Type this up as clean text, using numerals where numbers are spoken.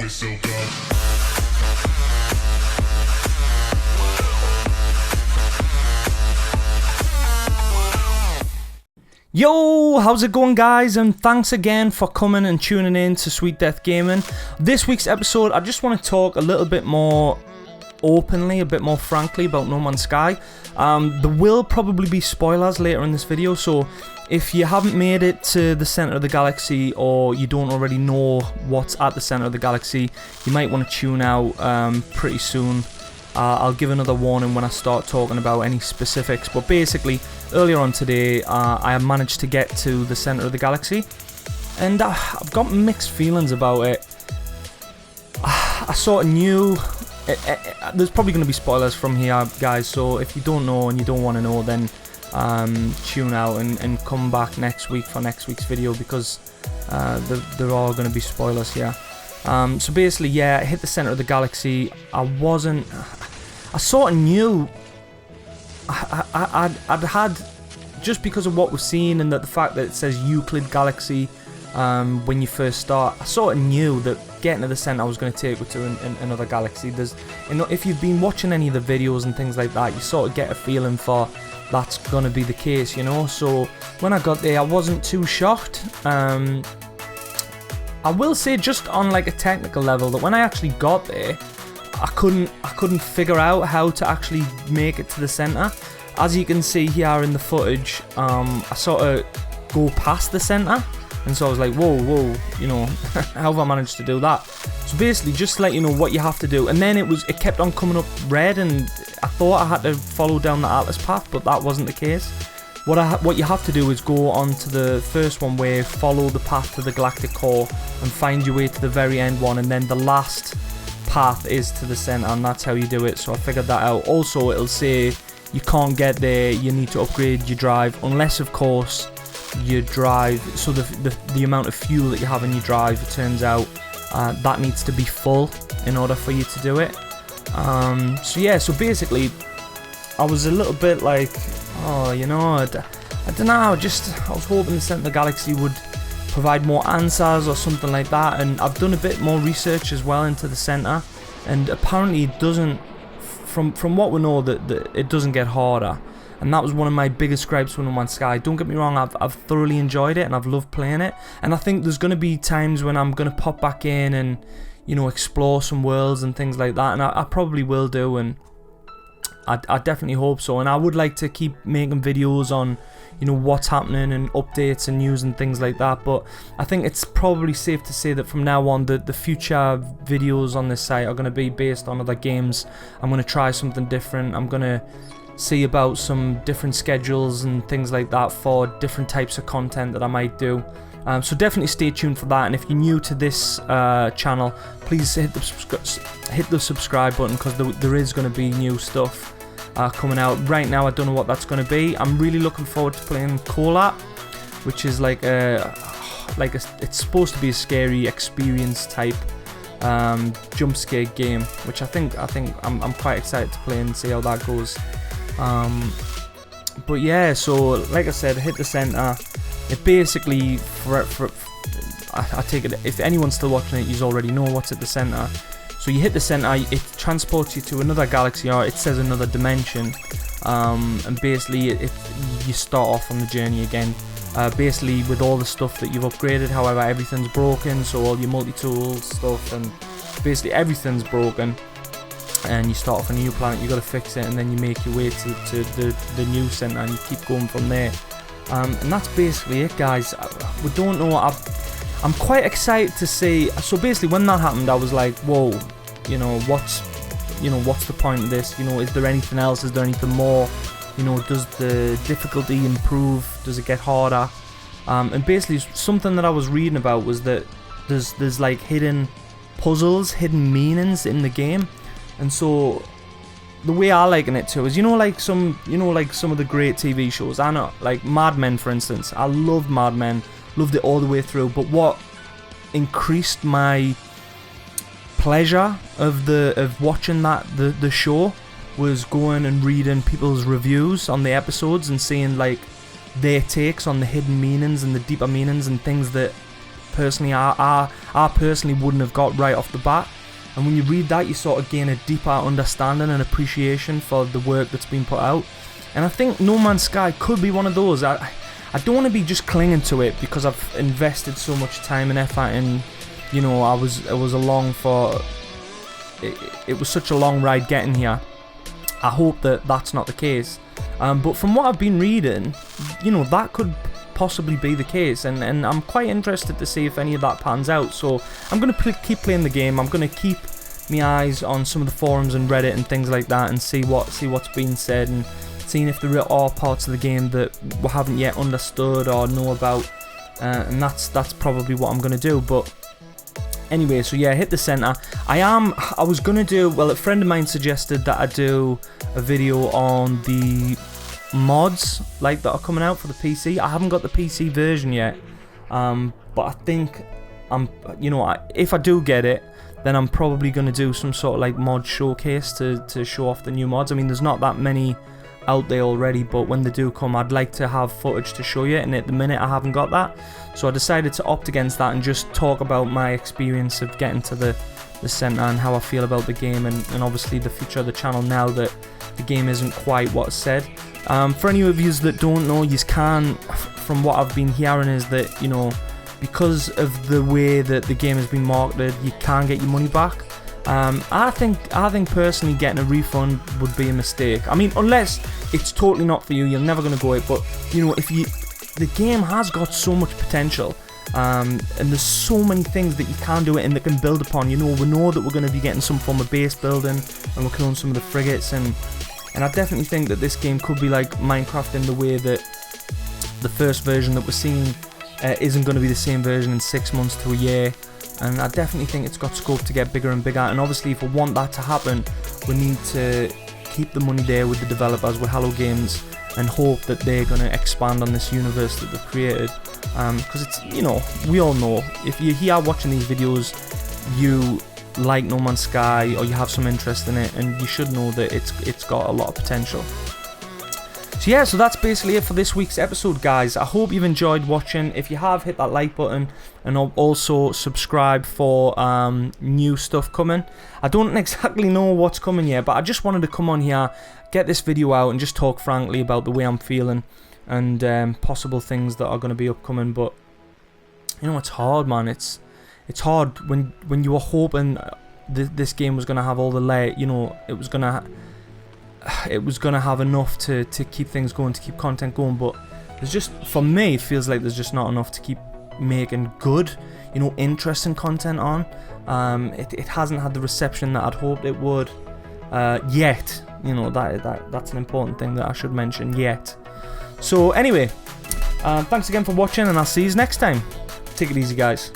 whistle go. Yo, how's it going, guys? And thanks again for coming and tuning in to Sweet Death Gaming. This week's episode, I just want to talk a little bit more openly, a bit more frankly about No Man's Sky. There will probably be spoilers later in this video, so if you haven't made it to the center of the galaxy, or you don't already know what's at the center of the galaxy, you might want to tune out pretty soon. I'll give another warning when I start talking about any specifics, but basically earlier on today I managed to get to the center of the galaxy, and I've got mixed feelings about it. I sort of knew there's probably going to be spoilers from here, guys, so if you don't know and you don't want to know, then tune out and come back next week for next week's video, because there are going to be spoilers here. So basically, yeah, I hit the center of the galaxy. I sort of knew I'd had, just because of what we've seen and that the fact that it says Euclid Galaxy when you first start, I sort of knew that getting to the center was going to take you to another galaxy. If you've been watching any of the videos and things like that, you sort of get a feeling for that's going to be the case, you know. So when I got there, I wasn't too shocked. I will say, just on like a technical level, that when I actually got there, I couldn't figure out how to actually make it to the center. As you can see here in the footage, I sort of go past the center, and so I was like, whoa, you know, how have I managed to do that? So basically, just to let you know what you have to do, and then it kept on coming up red, and I thought I had to follow down the Atlas path, but that wasn't the case. What you have to do is go on to the first one, where follow the path to the Galactic core and find your way to the very end one, and then the last path is to the center, and that's how you do it. So I figured that out. Also, it'll say you can't get there, you need to upgrade your drive, unless of course your drive, so the amount of fuel that you have in your drive, it turns out that needs to be full in order for you to do it. So yeah, so basically I was a little bit like, oh, you know, I don't know, I was hoping the center of the galaxy would provide more answers or something like that, and I've done a bit more research as well into the center, and apparently it doesn't, from what we know, that it doesn't get harder, and that was one of my biggest gripes with No Man's Sky. Don't get me wrong, I've thoroughly enjoyed it and I've loved playing it, and I think there's going to be times when I'm going to pop back in and, you know, explore some worlds and things like that, and I probably will do, and I definitely hope so. And I would like to keep making videos on, you know, what's happening and updates and news and things like that, but I think it's probably safe to say that from now on the future videos on this site are going to be based on other games. I'm going to try something different. I'm going to see about some different schedules and things like that for different types of content that I might do. So definitely stay tuned for that, and if you're new to this channel, please hit the subscribe button, because there is going to be new stuff coming out. Right now I don't know what that's going to be. I'm really looking forward to playing Cola, which is it's supposed to be a scary experience type jump scare game, which I think I'm quite excited to play and see how that goes. But yeah, so like I said, hit the center. It basically, I take it, if anyone's still watching it, you already know what's at the center. So you hit the center, it transports you to another galaxy, or it says another dimension, and basically you start off on the journey again, basically with all the stuff that you've upgraded. However, everything's broken, so all your multi-tools stuff and basically everything's broken, and you start off on a new planet, you got to fix it, and then you make your way to the new center, and you keep going from there. And that's basically it, guys. We don't know. I'm quite excited to see. So basically, when that happened, I was like, whoa, you know, what's the point of this? You know, is there anything else? Is there anything more? You know, does the difficulty improve? Does it get harder? And basically, something that I was reading about was that there's like hidden puzzles, hidden meanings in the game, and so the way I liken it to is, like some of the great TV shows. I know, like Mad Men, for instance. I loved Mad Men, loved it all the way through. But what increased my pleasure of watching the show was going and reading people's reviews on the episodes and seeing like their takes on the hidden meanings and the deeper meanings and things that personally I personally wouldn't have got right off the bat. And when you read that, you sort of gain a deeper understanding and appreciation for the work that's been put out. And I think No Man's Sky could be one of those. I don't want to be just clinging to it because I've invested so much time and effort in, you know, it was such a long ride getting here. I hope that that's not the case. But from what I've been reading, you know, that could possibly be the case, and I'm quite interested to see if any of that pans out. So I'm going to keep playing the game. I'm going to keep my eyes on some of the forums and Reddit and things like that, and see what's being said, and seeing if there are parts of the game that we haven't yet understood or know about, and that's probably what I'm going to do. But anyway, so yeah, hit the centre. I was going to do, well, a friend of mine suggested that I do a video on the mods like that are coming out for the PC. I haven't got the PC version yet, but I think if I do get it, then I'm probably going to do some sort of like mod showcase to show off the new mods. I mean, there's not that many out there already, but when they do come, I'd like to have footage to show you, and at the minute I haven't got that, so I decided to opt against that and just talk about my experience of getting to the centre and how I feel about the game, and obviously the future of the channel now that the game isn't quite what's said. For any of you that don't know, you can, from what I've been hearing, is that, you know, because of the way that the game has been marketed, you can get your money back. I think personally getting a refund would be a mistake. I mean, unless it's totally not for you, you're never going to go it. But you know, the game has got so much potential, and there's so many things that you can do it and that can build upon. You know, we know that we're going to be getting some form of base building, and we can own some of the frigates, and I definitely think that this game could be like Minecraft in the way that the first version that we're seeing isn't going to be the same version in 6 months to a year. And I definitely think it's got scope to get bigger and bigger, and obviously if we want that to happen, we need to keep the money there with the developers, with Hello Games, and hope that they're going to expand on this universe that they've created, because it's, you know, we all know, if you're here watching these videos, you like No Man's Sky, or you have some interest in it, and you should know that it's got a lot of potential. So yeah, so that's basically it for this week's episode, guys. I hope you've enjoyed watching. If you have, hit that like button, and also subscribe for new stuff coming. I don't exactly know what's coming yet, but I just wanted to come on here, get this video out, and just talk frankly about the way I'm feeling, and possible things that are going to be upcoming. But you know, it's hard, man. It's hard when you were hoping this game was going to have all the layer, you know, it was going to have enough to keep things going, to keep content going, but there's just, for me, it feels like there's just not enough to keep making good, you know, interesting content on. It hasn't had the reception that I'd hoped it would yet. You know, that's an important thing that I should mention, yet. So anyway, thanks again for watching, and I'll see you next time. Take it easy, guys.